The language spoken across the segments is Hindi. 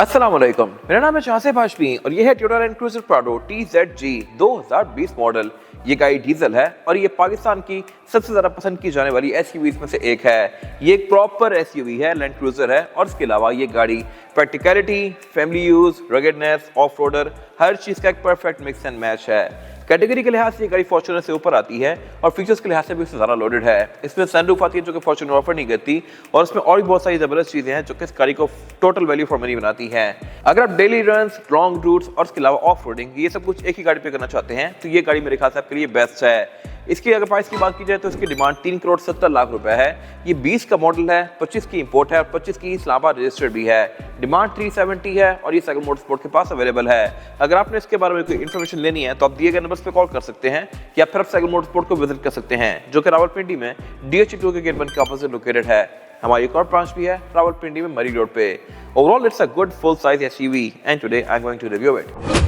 अस्सलाम वालेकुम, मेरा नाम है शाहसेब हाशमी और ये है Toyota land cruiser Prado TZG 2020 model. ये गाड़ी डीजल है और ये पाकिस्तान की सबसे ज़्यादा पसंद की जाने वाली एसयूवीज में से एक है। ये एक प्रॉपर एसयूवी है, लैंड क्रूजर है और इसके अलावा ये गाड़ी practicality, family use, ruggedness, off roader, हर चीज़ का एक परफेक्ट मिक्स एंड मैच है। कैटेगरी के लिहाज से ये गाड़ी फॉर्च्यूनर से ऊपर आती है और फीचर्स के लिहाज से भी उससे ज़्यादा लोडेड है। इसमें सनरूफ आती है जो कि फॉर्च्यूनर ऑफर नहीं करती और इसमें और भी बहुत सारी ज़बरदस्त चीज़ें हैं जो कि इस गाड़ी को टोटल वैल्यू फॉर मनी बनाती हैं। अगर आप डेली रन्स, लॉन्ग रूट्स और इसके अलावा ऑफ रोडिंग ये सब कुछ एक ही गाड़ी पे करना चाहते हैं तो ये गाड़ी मेरे ख्याल से आपके लिए बेस्ट है। इसकी अगर प्राइस की बात की जाए तो इसकी डिमांड 3,70,00,000 रुपए है। ये 20 का मॉडल है, 25 की इंपोर्ट है और 25 की इस्लामाबाद रजिस्टर्ड भी है। डिमांड 370 है और ये साइकिल मोटरस्पोर्ट के पास अवेलेबल है। अगर आपने इसके बारे में कोई इन्फॉर्मेशन लेनी है तो आप दिए गए नंबर्स पे कॉल कर सकते हैं या फिर आप साइकिल मोटरस्पोर्ट को विजिट कर सकते हैं जो कि रावलपिंडी में DH2 के गेट 1 के ऑपोजिट लोकेटेड है। हमारी एक और ब्रांच भी है रावलपिंडी में मरी रोड पे। Overall it's a good full size SUV and today I am going to review it.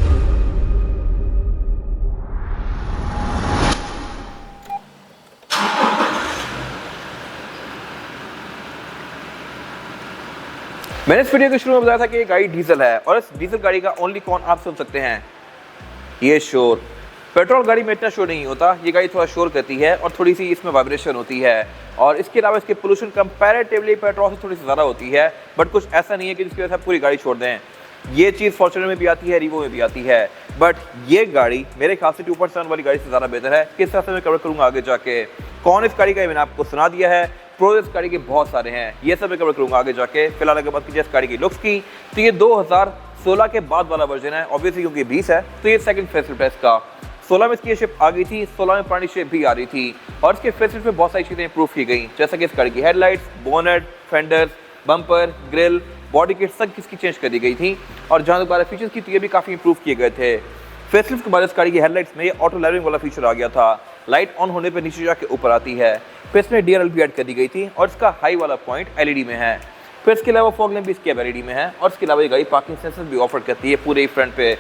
मैंने इस वीडियो के शुरू में बताया था कि ये गाड़ी डीजल है और इस डीजल गाड़ी का ओनली कौन आप सुन सकते हैं, ये शोर। पेट्रोल गाड़ी में इतना शोर नहीं होता, ये गाड़ी थोड़ा शोर करती है और थोड़ी सी इसमें वाइब्रेशन होती है और इसके अलावा इसके पोल्यूशन कंपैरेटिवली पेट्रोल से थोड़ी सी ज़्यादा होती है, बट कुछ ऐसा नहीं है कि जिसकी वजह से आप पूरी गाड़ी छोड़ दें। ये चीज़ फॉर्च्यूनर में भी आती है, रीवो में भी आती है, बट ये गाड़ी मेरे ख्याल से 2.7 वाली गाड़ी से ज़्यादा बेहतर है। किस तरह से मैं कवर करूँगा आगे जाके, कौन इस गाड़ी का मैंने आपको सुना दिया है, प्रो इस गाड़ी के बहुत सारे हैं, ये सब मैं कवर करूँगा आगे जाके। फिलहाल अगर बात कीजिए इस गाड़ी की लुक्स की तो ये 2016 के बाद वाला वर्जन है, ऑब्वियसली क्योंकि 20 है तो ये सेकंड फेसलिफ्ट है इसका। 16 में इसकी ये शेप आ गई थी, 16 में पुरानी शेप भी आ रही थी और इसके फेसलिफ्ट में बहुत सारी चीज़ें इंप्रूव की गई, जैसा कि इस गाड़ी की headlights, bonnet, fenders, bumper, grill, body kit सब किसकी चेंज कर दी गई थी और जहाँ तक बात फीचर्स की तो ये भी काफ़ी इंप्रूव किए गए थे। फेसलिफ्ट के बाद इस गाड़ी की हेडलाइट्स में ये ऑटो लैवरिंग वाला फीचर आ गया था, लाइट ऑन होने पर नीचे जाके ऊपर आती है। फिर इसमें DRL भी ऐड कर दी गई थी और इसका हाई वाला पॉइंट LED में है। फिर इसके अलावा फॉग लैंप भी इसकी LED में है और इसके अलावा ये गाड़ी पार्किंग सेंसर भी ऑफर करती है पूरे फ्रंट पे।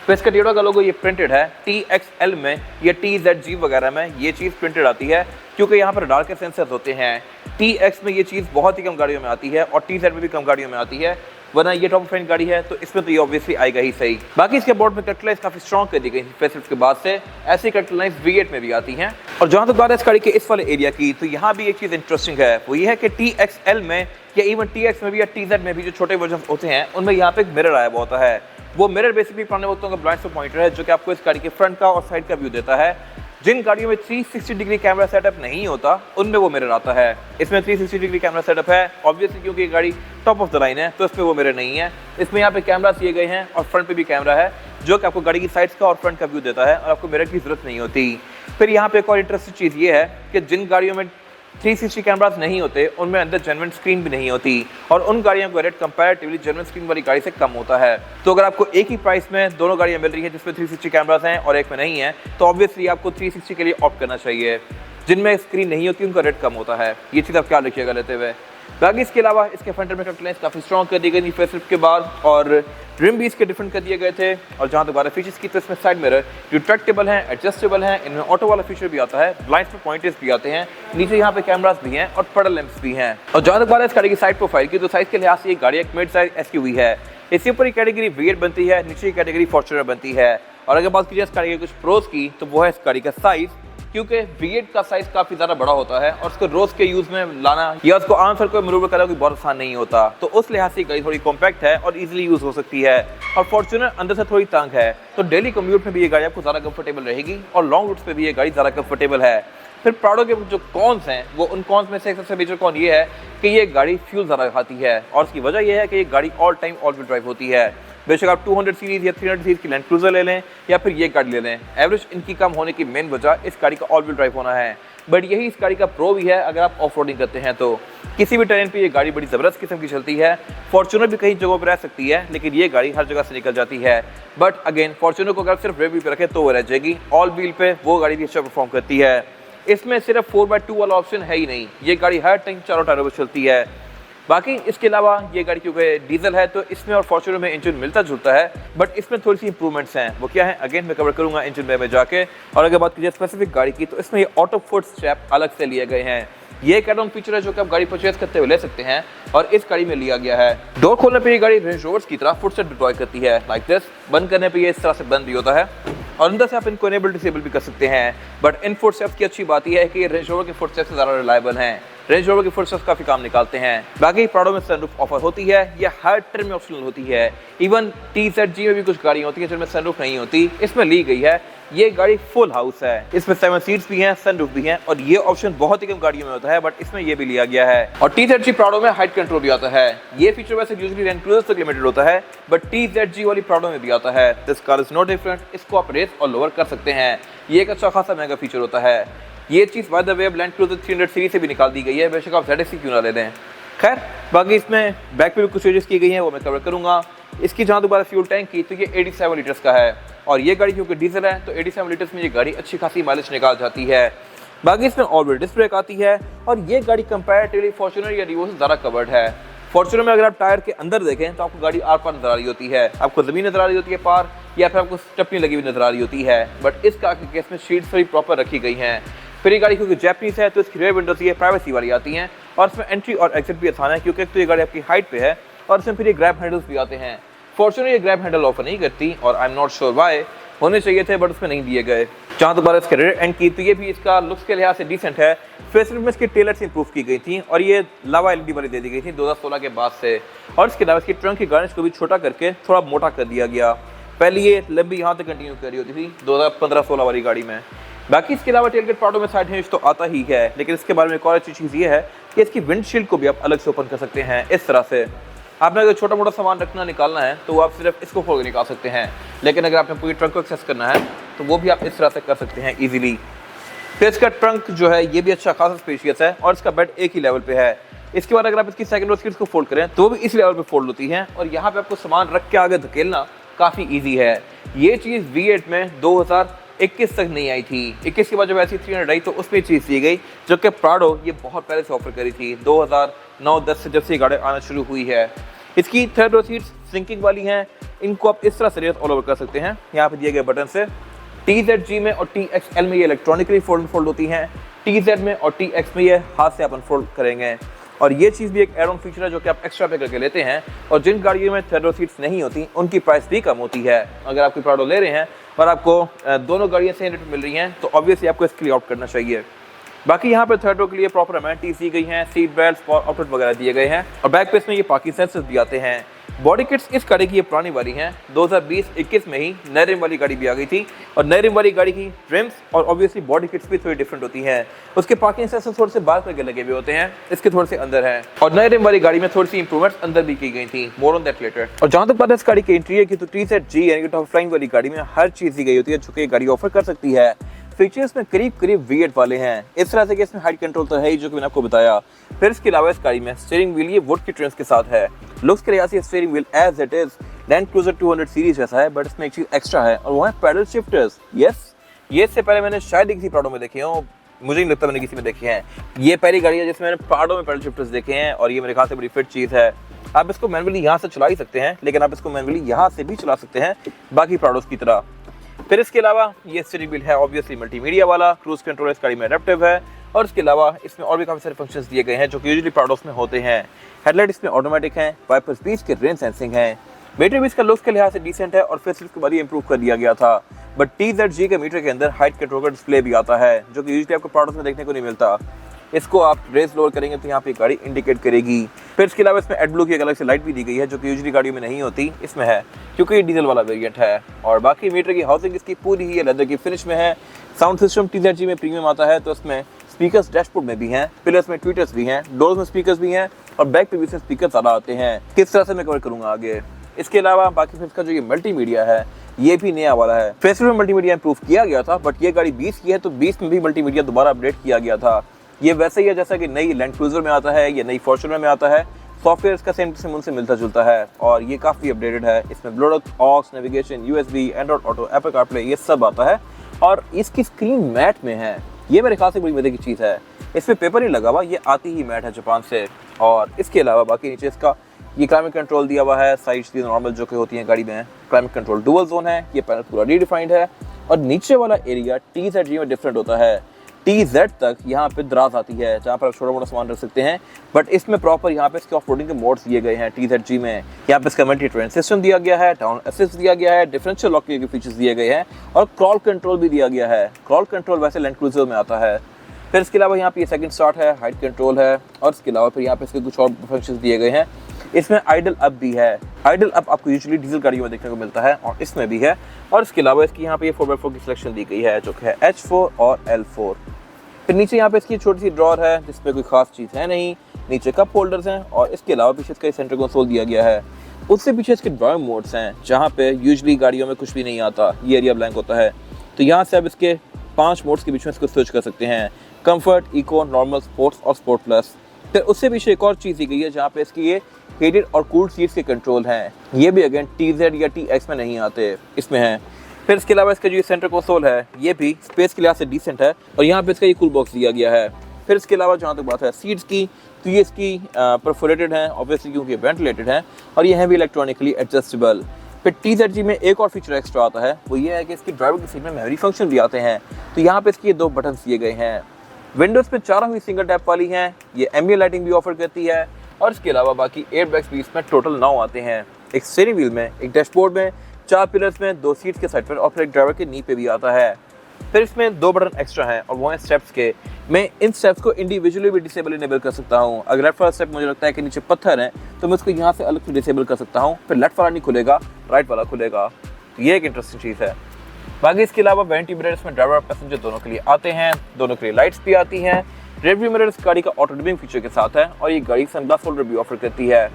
फिर इसका टोयोटा का लोगो ये प्रिंटेड है, TXL में या TZG वगैरह में ये चीज़ प्रिंटेड आती है क्योंकि यहाँ पर रडार के सेंसर्स होते हैं। TX में ये चीज़ बहुत ही कम गाड़ियों में आती है और TZ में भी कम गाड़ियों में आती है, वरना ये टॉप ऑफ एंड गाड़ी है तो इसमें तो ये ऑब्वियसली आएगा ही सही। बाकी इसके बोर्ड में कट लाइन्स काफी स्ट्रॉन्ग कर दी गई थी फेसलिफ्ट के बाद से, ऐसी कट लाइन्स V8 में भी आती हैं। और जहां तक बात है इस गाड़ी के इस वाले एरिया की तो यहाँ भी एक चीज़ इंटरेस्टिंग है, वो ये है कि TXL में या इवन TX में भी या TZ में भी जो छोटे वर्जन होते हैं उनमें यहाँ पे एक मिरर आया हुआ होता है। वो मिरर बेसिकली पुराने वक्तों का ब्लाइंड स्पॉट पॉइंटर है जो कि आपको इस गाड़ी के फ्रंट का और साइड का व्यू देता है। जिन गाड़ियों में 360 डिग्री कैमरा सेटअप नहीं होता उनमें वो मिरर आता है। इसमें 360 डिग्री कैमरा सेटअप है ऑब्वियसली क्योंकि ये गाड़ी टॉप ऑफ द लाइन है तो इसमें वो मिरर नहीं है। इसमें यहाँ पे कैमरा दिए गए हैं और फ्रंट पे भी कैमरा है जो कि आपको गाड़ी की साइड्स का और फ्रंट का व्यू देता है और आपको मिरर की जरूरत नहीं होती। फिर यहाँ पे एक और इंटरेस्टिंग चीज़ ये है कि जिन गाड़ियों में 360 कैमरास नहीं होते उनमें अंदर जेन्युइन स्क्रीन भी नहीं होती और उन गाड़ियों का रेट कंपैरेटिवली जेन्युइन स्क्रीन वाली गाड़ी से कम होता है। तो अगर आपको एक ही प्राइस में दोनों गाड़ियां मिल रही है जिसमें 360 कैमरास हैं और एक में नहीं है तो ऑब्वियसली आपको 360 के लिए ऑप्ट करना चाहिए। जिनमें स्क्रीन नहीं होती उनका रेट कम होता है, ये चीज़ आप क्या रखिएगा लेते हुए। बाकी इसके अलावा इसके फ्रंट में कट लाइन्स काफ़ी स्ट्रॉन्ग कर दी गई थी फेसलिफ्ट के बाद और रिम भी इसके डिफरेंट कर दिए गए थे। और जहाँ तक बात है फीचर्स की तो इसमें साइड मिरर रिट्रैक्टेबल हैं, एडजस्टेबल हैं, इनमें ऑटो वाला फीचर भी आता है, ब्लाइंड्स में पॉइंटर्स भी आते हैं, नीचे यहाँ पे कैमरास भी हैं और पेडल लैंप्स भी हैं। और जहाँ तक बात है इस गाड़ी की साइड प्रोफाइल की तो साइज के लिहाज से ये गाड़ी एक मिड साइज SUV है। इसके ऊपर ही कैटेगरी V8 बनती है, नीचे की कैटेगरी फॉर्च्यूनर बनती है। और अगर बात कीजिए इस गाड़ी के कुछ प्रोज की तो वो है इस गाड़ी का साइज, क्योंकि V8 का साइज काफी ज्यादा बड़ा होता है और उसको रोज के यूज में लाना या उसको आम सर को मैन्यूवर करना कोई बहुत आसान नहीं होता, तो उस लिहाज से गाड़ी थोड़ी कॉम्पैक्ट है और इजीली यूज हो सकती है। और फॉर्च्यूनर अंदर से थोड़ी तंग है तो डेली कम्यूट में भी ये गाड़ी आपको ज्यादा कंफर्टेबल रहेगी और लॉन्ग रूट्स पे भी ये गाड़ी ज्यादा कंफर्टेबल है। फिर प्राडो के जो कॉन्स हैं वो उन कॉन्स में से सबसे मेजर कॉन ये है कि ये गाड़ी फ्यूल ज़्यादा खाती है और उसकी वजह यह है कि ये गाड़ी all time all wheel drive होती है। बेशक आप 200 सीरीज या 300 सीरीज की लैंड क्रूजर ले लें या फिर ये गाड़ी ले लें, एवरेज इनकी कम होने की मेन वजह इस गाड़ी का ऑल व्हील ड्राइव होना है। बट यही इस गाड़ी का प्रो भी है अगर आप ऑफ रोडिंग करते हैं तो किसी भी टेरेन पे ये गाड़ी बड़ी ज़बरदस्त किस्म की चलती है। फॉर्च्यूनर भी कई जगहों पर रह सकती है लेकिन ये गाड़ी हर जगह से निकल जाती है। बट अगेन फॉर्च्यूनर को अगर सिर्फ रेयर व्हील पे रखें तो वो रह जाएगी, ऑल व्हील पे वो गाड़ी भी अच्छा परफॉर्म करती है। इसमें सिर्फ 4x2 वाला ऑप्शन है ही नहीं, ये गाड़ी हर टाइम चारों टायरों पर चलती है। बाकी इसके अलावा ये गाड़ी क्योंकि डीजल है तो इसमें और फॉर्च्यूनर में इंजन मिलता जुलता है, बट इसमें थोड़ी सी इंप्रूवमेंट्स हैं। वो क्या है अगेन मैं कवर करूंगा इंजन में जाके। और अगर बात कीजिए स्पेसिफिक गाड़ी की तो इसमें ये ऑटो फुट स्टेप अलग से लिए गए हैं। ये एक एड ऑन फीचर है जो कि आप गाड़ी परचेज करते हुए ले सकते हैं और इस गाड़ी में लिया गया है। डोर खोलने पे ये गाड़ी रेंज रोवर्स की तरह फुटस्टेप डिप्लॉय करती है लाइक दिस। बंद करने पे ये इस तरह से बंद भी होता है और अंदर से आप इनको इनेबल डिसेबल भी कर सकते हैं। बट इन फुटस्टेप्स की अच्छी बात यह है कि ये रेंज रोवर के फुटस्टेप्स से ज़्यादा रिलायबल हैं। रेंज रोवर के फुटस्टेप्स काफी काम निकालते हैं। बाकी प्राडो में सनरूफ ऑफर होती है, ये हर ट्रिम में ऑप्शनल होती है। इवन TZG में भी कुछ गाड़ियां होती है जिनमें सनरूफ नहीं होती, इसमें ली गई है। ये गाड़ी फुल हाउस है, इसमें 7 सीट्स भी हैं, सनरूफ भी हैं और ये ऑप्शन बहुत ही कम गाड़ियों में होता है बट इसमें ये भी लिया गया है। और TZG प्राडो में हाइट कंट्रोल भी आता है। ये फीचर वैसे यूजुअली लैंड क्रूजर्स तक लिमिटेड होता है बट TZG वाली प्राडो में भी आता है। This car is no different, इसको आप रेस और लोअर कर सकते हैं। ये एक अच्छा खासा महंगा फीचर होता है। ये चीज़ by the way Land Cruiser 300 series से भी निकाल दी गई है, बेशक आप ZSC क्यों ना ले लें। खैर बाकी इसमें बैक पे भी कुछ चेंजेस की गई हैं, वो मैं कवर करूंगा। इसकी जहाँ दोबारा फ्यूल टैंक की तो ये 87 लीटर्स का है और ये गाड़ी क्योंकि डीजल है तो 87 लीटर्स में ये गाड़ी अच्छी खासी माइलेज निकाल जाती है। बाकी इसमें ऑल व्हील डिस्क ब्रेक आती है और ये गाड़ी कंपैरेटिवली फॉर्च्यूनर या रिवो से ज़्यादा कवर्ड है। फॉर्च्यूनर में अगर आप टायर के अंदर देखें तो आपको गाड़ी आर पार नजर आ रही होती है, आपको ज़मीन नजर आ रही होती है पार, या फिर आपको स्टेपनी लगी हुई नजर आ रही होती है। बट इस कार के केस में शीट्स थोड़ी प्रॉपर रखी गई हैं। फिर ये गाड़ी क्योंकि जैपनीज है तो इसकी रियर विंडोज ये प्राइवेसी वाली आती हैं और इसमें एंट्री और एग्जिट भी आसान है क्योंकि तो ये गाड़ी आपकी हाइट पे है और इसमें फिर ये ग्रैब हैंडल्स भी आते हैं। फॉर्च्यूनर ये ग्रैब हैंडल ऑफर नहीं करती और I am not sure why, होने चाहिए थे बट उसमें नहीं दिए गए। जहाँ दोबारा इसके रेयर एंड की तो ये भी इसका लुक्स के लिहाज से डिसेंट है। फेसलिफ्ट में इसकी टेलर्स इंप्रूव की गई थी और ये लावा LED वाली दे दी गई थी 2016 के बाद से। और इसके अलावा इसकी ट्रंक की गार्निश को भी छोटा करके थोड़ा मोटा कर दिया गया। पहले ये लंबी यहाँ तक कंटिन्यू कर रही होती थी 2015-16 वाली गाड़ी में। बाकी इसके अलावा टेलगेट प्राडो में साइड हिंज तो आता ही है, लेकिन इसके बारे में एक और अच्छी चीज़ ये है कि इसकी विंडशील्ड को भी आप अलग से ओपन कर सकते हैं। इस तरह से आपने अगर छोटा मोटा सामान रखना निकालना है तो आप सिर्फ इसको खोल के निकाल सकते हैं, लेकिन अगर आपने पूरी ट्रंक को एक्सेस करना है तो वो भी आप इस तरह से कर सकते हैं ईजिली। फिर इसका ट्रंक जो है ये भी अच्छा खासा स्पेशियस है और इसका बेड एक ही लेवल पे है। इसके बाद अगर आप इसकी सेकंड रो सीट्स को फोल्ड करें तो वो भी इस लेवल पे फोल्ड होती हैं और यहाँ पे आपको सामान रख के आगे धकेलना काफ़ी ईजी है। ये चीज़ V8 में 2021 तक नहीं आई थी। 21 के बाद जब ऐसी 300 आई तो उसमें चीज़ दी गई, जो कि प्राडो ये बहुत पहले से ऑफर करी थी 2009-10 से जब से गाड़ी आना शुरू हुई है। इसकी थर्ड रो सीट्स सिंकिंग वाली हैं, इनको आप इस तरह से रेस ऑल ओवर कर सकते हैं यहाँ पे दिए गए बटन से। TZG में और TXL में ये इलेक्ट्रॉनिकली फोल्ड होती हैं, TZ में और TX में ये हाथ से आप अनफोल्ड करेंगे। और ये चीज़ भी एक एड ऑन फीचर है जो कि आप एक्स्ट्रा पे करके लेते हैं और जिन गाड़ियों में थर्ड रो सीट्स नहीं होती उनकी प्राइस भी कम होती है। अगर आप कोई प्राडो ले रहे हैं और आपको दोनों गाड़ियाँ सेम रेट में मिल रही हैं तो ऑब्वियसली आपको इसके लिए ऑप्ट करना चाहिए। बाकी यहाँ पे थर्ड रो के लिए प्रॉपर अमेनिटीज दी गई हैं, सीट बेल्ट, पावर आउटलेट वगैरह दिए गए हैं और बैक पे इसमें ये पार्किंग सेंसर्स भी आते हैं। बॉडी किट्स इस गाड़ी की ये पुरानी वाली हैं, 2020-21 में ही नए रिम वाली गाड़ी भी आ गई थी और नए रिम वाली गाड़ी की रिम्स और ऑब्वियसली बॉडी किट्स भी थोड़ी डिफरेंट होती हैं। उसके पार्किंग सेंसर थोड़े से बाहर करके लगे हुए होते हैं, इसके थोड़े से अंदर है और नए रिम वाली गाड़ी में थोड़ी सी इंप्रूवमेंट्स अंदर भी की गई थी, मोर ऑन दैट लेटर। और जहाँ तक बात है इस गाड़ी के इंटीरियर की तो TZG यानी कि टॉप फ्लाइंग वाली गाड़ी में हर चीज़ दी गई होती है जो कि गाड़ी ऑफर कर सकती है। फीचर्स में करीब V8 वाले हैं, इस तरह से कि इसमें हाइट कंट्रोल तो है ही जो कि मैंने आपको बताया। फिर इसके अलावा इस गाड़ी में स्टीयरिंग व्हील ये वुड की ट्रिम्स के साथ है। लुक्स के लिहाज से steering wheel as it is Land Cruiser 200 series जैसा है बट इसमें एक चीज एक्स्ट्रा है और वो है पैडल शिफ्टर्स। यस, ये इससे पहले मैंने शायद किसी प्राडो में देखे हो, मुझे नहीं लगता मैंने किसी में देखे हैं। ये पहली गाड़ी है जिसमें मैंने प्राडो में पैडल शिफ्टर्स देखे हैं और ये मेरे ख्याल से बड़ी फिट चीज़ है। आप इसको मैनुअली यहाँ से चला ही सकते हैं, लेकिन आप इसको मैनुअली यहाँ से भी चला सकते हैं बाकी प्राडोस की तरह। फिर इसके अलावा ये स्टीयरिंग व्हील है ऑब्वियसली मल्टीमीडिया वाला, क्रूज कंट्रोल इस गाड़ी में एडेप्टिव है और इसके अलावा इसमें और भी काफ़ी सारे फंक्शंस दिए गए हैं जो कि यूजुअली प्राडोस में होते हैं। हेडलाइट इसमें ऑटोमेटिक हैं, वाइपर्स बीच के रेन सेंसिंग हैं। बैटरी भी इसका लुक्स के लिहाज से डिसेंट है और फेसलिफ्ट के बाद इंप्रूव कर दिया गया था। बट TZG के मीटर के अंदर हाइट कंट्रोल का डिस्प्ले भी आता है जो कि यूजुअली आपको प्राडोस में देखने को नहीं मिलता। इसको आप रेस लोअर करेंगे तो यहाँ पे गाड़ी इंडिकेट करेगी। फिर इसके अलावा इसमें एडब्लू की एक अलग से लाइट भी दी गई है जो कि यूजुअली गाड़ियों में नहीं होती, इसमें है क्योंकि ये डीजल वाला वेरिएंट है। और बाकी मीटर की हाउसिंग इसकी पूरी ही लेदर की फिनिश में है। साउंड सिस्टम TZG में प्रीमियम आता है तो इसमें स्पीकर्स डैशबोर्ड में भी हैं, पिलर्स में ट्वीटर्स भी हैं, डोर्स में स्पीकर्स भी हैं और बैक पे भी से स्पीकर ज़्यादा आते हैं। किस तरह से मैं कवर करूँगा आगे। इसके अलावा बाकी फिर इसका जो ये मल्टीमीडिया है ये भी नया वाला है। फेसलिफ्ट में मल्टीमीडिया इंप्रूव किया गया था बट ये गाड़ी 20 की है तो 20 में भी मल्टीमीडिया दोबारा अपडेट किया गया था। ये वैसे ही है जैसा कि नई लैंड क्रूजर में आता है या नई फॉर्च्यूनर में आता है। सॉफ्टवेयर इसका सेम टू सेम उनसे मिलता जुलता है और ये काफ़ी अपडेटेड है। इसमें Bluetooth, aux, navigation, USB, Android Auto, Apple CarPlay ये सब आता है और इसकी स्क्रीन मैट में है। ये मेरे ख्याल से बड़ी मजे की चीज़ है। इसमें पेपर नहीं लगा हुआ, ये आती ही मैट है जापान से। और इसके अलावा बाकी नीचे इसका ये क्लाइमेट कंट्रोल दिया हुआ है, साइड्स दी नॉर्मल जो कि होती हैं गाड़ी में। क्लाइमेट कंट्रोल डुअल जोन है, ये पैनल पूरा रीडिफाइंड है और नीचे वाला एरिया TZG में डिफरेंट होता है। TZ तक यहाँ पे दराज आती है जहाँ पर आप छोटा मोटा सामान रख सकते हैं। बट इसमें प्रॉपर यहाँ पे इसके ऑफ रोडिंग के मोड्स दिए गए हैं TZG में। यहाँ पे इसका मल्टी ट्रेन सिस्टम दिया गया है, डाउन असिस्ट दिया गया है, डिफरेंशियल लॉक के फीचर्स दिए गए हैं और क्रॉल कंट्रोल भी दिया गया है। क्रॉल कंट्रोल वैसे लैंड क्रूजर में आता है। फिर इसके अलावा यहाँ पे सेकंड स्टार्ट है, हाइट कंट्रोल है और इसके अलावा फिर यहाँ पे इसके कुछ और फंक्शंस दिए गए हैं। इसमें आइडल अप भी है। आइडल अप आपको यूजुअली डीजल गाड़ियों में देखने को मिलता है और इसमें भी है। और इसके अलावा इसकी यहाँ पे ये 4x4 की सिलेक्शन दी गई है जो कि है H4 और L4। फिर नीचे यहाँ पे इसकी छोटी सी ड्रॉर है जिसमें कोई खास चीज़ है नहीं। नीचे कप होल्डर्स हैं और इसके अलावा पीछे इसका सेंटर कंसोल दिया गया है। उससे पीछे इसके ड्राइव मोड्स हैं जहाँ पे यूजुअली गाड़ियों में कुछ भी नहीं आता, ये एरिया ब्लैंक होता है। तो यहाँ से आप इसके 5 मोड्स के बीच में इसको स्विच कर सकते हैं, कंफर्ट, इको, नॉर्मल, स्पोर्ट्स और स्पोर्ट प्लस। फिर उससे पीछे एक और चीज़ दी गई है जहाँ पे इसकी ये हीटेड और कूल्ड सीट्स के कंट्रोल हैं। ये भी अगेन TZ या TX में नहीं आते, इसमें हैं। फिर इसके अलावा इसका जो सेंटर कंसोल है ये भी स्पेस के लिहाज से डिसेंट है और यहाँ पे इसका ये कूल बॉक्स दिया गया है। फिर इसके अलावा जहाँ तक बात है सीट्स की, तो ये इसकी परफोरेटेड हैं ऑब्वियसली क्योंकि वेंटिलेटेड हैं और ये है भी इलेक्ट्रॉनिकली एडजस्टेबल। फिर TZG में एक और फीचर एक्स्ट्रा आता है, वो ये है कि इसकी ड्राइवर की सीट में मेमोरी फंक्शन भी आते हैं। तो यहाँ पे इसकी ये 2 बटन दिए गए हैं। विंडोज़ पे चारों ही सिंगल टैप वाली हैं। ये एम्बिएंट लाइटिंग भी ऑफर करती है और इसके अलावा बाकी एयरबैग्स भी इसमें टोटल 9 आते हैं। एक स्टीयरिंग व्हील में, एक डैशबोर्ड में, 4 पिलर्स में, 2 सीट्स के साइड पर और फिर एक ड्राइवर के नी पे भी आता है। फिर इसमें 2 बटन एक्स्ट्रा हैं और वो हैं स्टेप्स के। मैं इन स्टेप्स को इंडिविजुअली भी डिसेबल इनेबल कर सकता हूँ। अगर लेफ्ट वाला स्टेप मुझे लगता है कि नीचे पत्थर है तो मैं उसको यहाँ से अलग से डिसेबल कर सकता हूँ। फिर लेफ्ट वाला नहीं खुलेगा, राइट वाला खुलेगा। तो ये एक इंटरेस्टिंग चीज़ है। बाकी इसके अलावा वेंटी मिरर इसमें ड्राइवर और पैसेंजर दोनों के लिए आते हैं। दोनों के लिए लाइट्स भी आती हैं। रेयर व्यू मिरर इस गाड़ी का ऑटो डिमिंग फीचर के साथ है और ये गाड़ी सनग्लास होल्डर भी ऑफर करती है।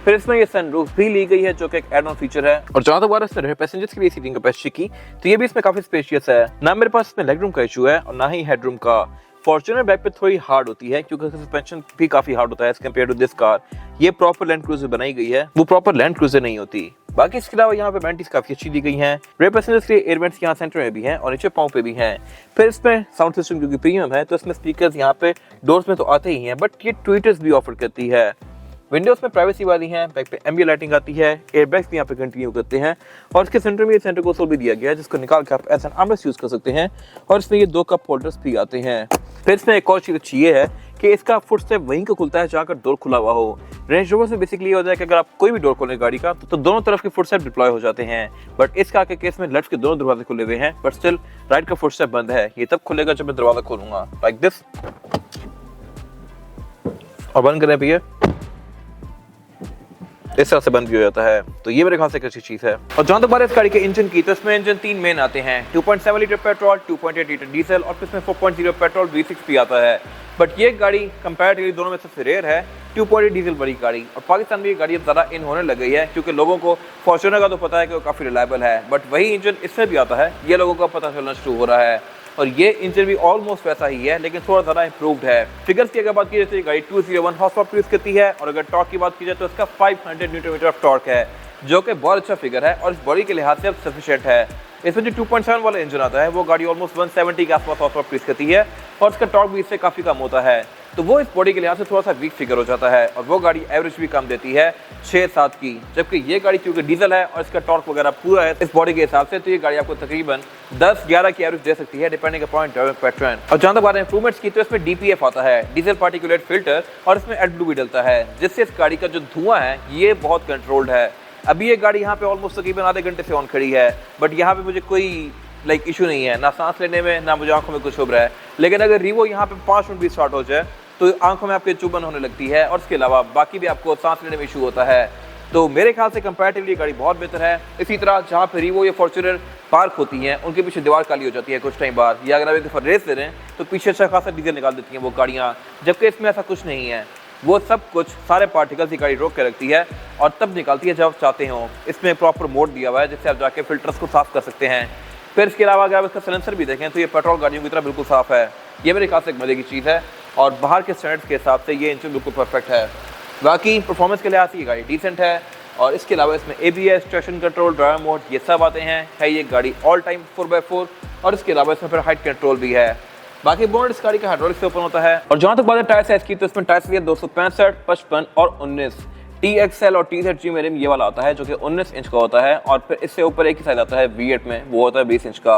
फिर इसमें ये सनरूफ भी ली गई है जो कि एक एड ऑन फीचर है। और जहाँ तक बात है पैसेंजर्स के लिए सीटिंग कैपेसिटी की, तो ये भी इसमें काफी स्पेशियस है। ना मेरे पास इसमें लेग रूम का इशू है और ना ही हेडरूम का। फॉर्च्यूनर बैक पे थोड़ी हार्ड होती है क्योंकि सस्पेंशन भी काफी हार्ड होता है as compare to this car. ये प्रॉपर लैंड क्रूजर बनाई गई है, वो प्रॉपर लैंड क्रूजर नहीं होती। बाकी इसके अलावा यहाँ पे वेंट्स काफी अच्छी दी गई हैं। रेयर पैसेंजर्स के लिए एयर वेंट्स यहाँ सेंटर में भी हैं और नीचे पाँव पे भी हैं। फिर इसमें साउंड सिस्टम क्योंकि प्रीमियम है तो इसमें स्पीकर्स यहाँ पे डोर्स में तो आते ही हैं, बट ये ट्विटर्स भी ऑफर करती है। विंडोज में प्राइवेसी वाली हैं, बैक पे एम्बिएंट लाइटिंग आती है, एयरबैग्स भी यहाँ पे कंटिन्यू करते हैं और इसके सेंटर में ये सेंटर कंसोल भी दिया गया है जिसको निकाल के आप एज एन आर्मरेस्ट यूज कर सकते हैं और इसमें ये 2 कप होल्डर्स भी आते हैं। फिर इसमें एक और चीज़ अच्छी ये है कि इसका फुट स्टेप वहीं को खुलता है जहाँ का डोर खुला हुआ हो। रेंज रोवर से बेसिकली ये हो जाए कि अगर आप कोई भी डोर खोलें गाड़ी का तो दोनों तरफ के फुट स्टेप डिप्लॉय हो जाते हैं। बट इस कार के केस में लेफ्ट के दोनों दरवाजे खुले हुए हैं बट स्टिल राइट का फुट स्टेप बंद है। ये तब खुलेगा जब मैं दरवाजा खोलूंगा, लाइक दिस। और बंद करें भैया, इस तरह से बंद भी हो जाता है। तो ये मेरे ख्याल से एक अच्छी चीज़ है। और जहाँ तक बात है इस गाड़ी के इंजन की, तो इसमें इंजन 3 मेन आते हैं, 2.7 लीटर पेट्रोल, 2.8 लीटर डीजल और इसमें 4.0 पेट्रोल V6 भी आता है। बट ये गाड़ी कंपैरेटिवली दोनों में सबसे रेयर है। 2.8 डीजल बड़ी गाड़ी और पाकिस्तान में ये गाड़ी ज़्यादा इन होने लग गई है क्योंकि लोगों को फॉर्च्यूनर का तो पता है कि वो काफ़ी रिलायबल है, बट वही इंजन इसमें भी आता है, ये लोगों को पता चलना शुरू हो रहा है। और ये इंजन भी ऑलमोस्ट वैसा ही है लेकिन थोड़ा ज़्यादा इंप्रूव्ड है। फिगर्स की अगर बात की जाए तो ये गाड़ी 201 हॉर्स पावर प्रोड्यूस करती है और अगर टॉर्क की बात की जाए तो इसका 500 न्यूटन मीटर ऑफ टॉर्क है जो कि बहुत अच्छा फिगर है और इस बॉडी के लिहाज से अब सफिशिएंट है। इसमें जो 2.7 वाला इंजन आता है वो गाड़ी ऑलमोस्ट 170 के आसपास हॉर्स पावर प्रोड्यूस करती है और इसका टॉर्क भी इससे काफ़ी कम होता है। तो वो इस बॉडी के लिहाज से थोड़ा सा वीक फिगर हो जाता है और वो गाड़ी एवरेज भी कम देती है 6-7 की, जबकि ये गाड़ी क्योंकि डीजल है और इसका टॉर्क वगैरह पूरा है इस बॉडी के हिसाब से, तो ये गाड़ी आपको तकरीबन 10-11 की एवरेज दे सकती है डिपेंडिंग अपॉन ड्राइविंग पैटर्न। और जहाँ तक बात है इंप्रूवमेंट्स की, तो इसमें DPF आता है, डीजल पार्टिकुलेट फिल्टर, और इसमें एडब्ल्यू भी डलता है जिससे इस गाड़ी का जो धुआं है ये बहुत कंट्रोल्ड है। अभी ये गाड़ी यहाँ पे ऑलमोस्ट तकरीबन आधे घंटे से ऑन खड़ी है बट यहाँ पे मुझे कोई इशू नहीं है, ना सांस लेने में ना मुझे आंखों में कुछ उभ रहा है। लेकिन अगर रीवो यहाँ पे 5 मिनट भी स्टार्ट हो जाए तो आंखों में आपके चुभन होने लगती है और इसके अलावा बाकी भी आपको सांस लेने में इशू होता है। तो मेरे ख्याल से कंपैरेटिवली गाड़ी बहुत बेहतर है। इसी तरह जहाँ पे रीवो या फॉर्च्यूनर पार्क होती हैं उनके पीछे दीवार काली हो जाती है कुछ टाइम बाद, या अगर आप एक दफ़ा रेस दे रहे हैं तो पीछे अच्छा खासा डीजल निकाल देती हैं वो गाड़ियाँ, जबकि इसमें ऐसा कुछ नहीं है। वो सब कुछ सारे पार्टिकल्स की गाड़ी रोक के रखती है और तब निकालती है जब आप चाहते हो। इसमें प्रॉपर मोड दिया हुआ है जिससे आप जाके फिल्टर्स को साफ़ कर सकते हैं। फिर इसके अलावा अगर आप इसका सिलेंसर भी देखें तो ये पेट्रोल गाड़ियों की तरह बिल्कुल साफ़ है। ये मेरे ख्याल से एक मजे की चीज़ है और बाहर के स्टैंडर्ड्स के हिसाब से ये इंजन बिल्कुल परफेक्ट है। बाकी परफॉर्मेंस के लिहाज से ये गाड़ी डिसेंट है और इसके अलावा इसमें ABS, traction control, drive mode ये सब आते हैं। है ये गाड़ी ऑल टाइम 4x4 और इसके अलावा इसमें फिर हाइट कंट्रोल भी है। बाकी बोनट इस गाड़ी का हाइड्रोलिक से ओपन होता है। और जहाँ तक बात है टायर साइज की, तो इसमें टायर्स लिए 265, 55 और 19। TXL और TZG में रिम ये वाला आता है जो कि 19 इंच का होता है और फिर इससे ऊपर एक ही साइज आता है V8 में, वो होता है 20 इंच का,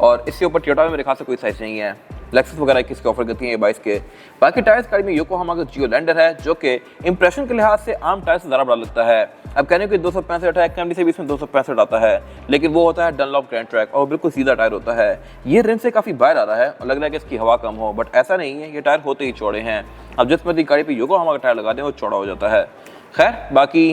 और इससे ऊपर टोयोटा में मेरे ख्याल से कोई साइज नहीं है। लेक्सस वगैरह किसके ऑफर करती है ये 22 के। बाकी टायर्स गाड़ी में योकोहामा का जियो लैंडर है, जो कि इंप्रेशन के लिहाज से आम टायर से ज़्यादा बड़ा लगता है। अब कहने को 265 है, कैमरी से भी इसमें 265 आता है, लेकिन वो होता है डनलॉप ग्रैंड ट्रैक और बिल्कुल सीधा टायर होता है। ये रिम से काफ़ी बाहर आ रहा है और लग रहा है कि इसकी हवा कम हो, बट ऐसा नहीं है, ये टायर होते ही चौड़े हैं। अब जिस मर्जी गाड़ी पे योकोहामा का टायर लगा दें वो चौड़ा हो जाता है। खैर बाकी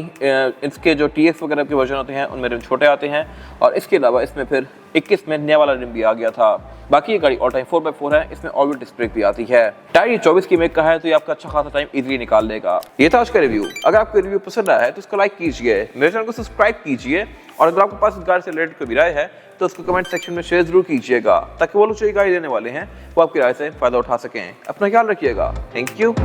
इसके जो TX वगैरह के वर्जन होते हैं उनमें रिम छोटे आते हैं, और इसके अलावा इसमें फिर 21 में नया वाला रिम भी आ गया था। बाकी ये गाड़ी ऑल टाइम 4x4 है, इसमें ऑल व्हील डिस्क ब्रेक भी आती है। टायर ये 24 की मेक का है, तो ये आपका अच्छा खासा टाइम इजीली निकाल लेगा। ये था आज का रिव्यू। अगर आपको रिव्यू पसंद आया है तो उसको लाइक कीजिए, मेरे चैनल को सब्सक्राइब कीजिए, और अगर आपके पास इस गाड़ी से रिलेटेड कोई भी राय है तो उसको कमेंट सेक्शन में शेयर जरूर कीजिएगा, ताकि वो लोग जो गाड़ी लेने वाले हैं वो आपकी राय से फायदा उठा सकें। अपना ख्याल रखिएगा। Thank you.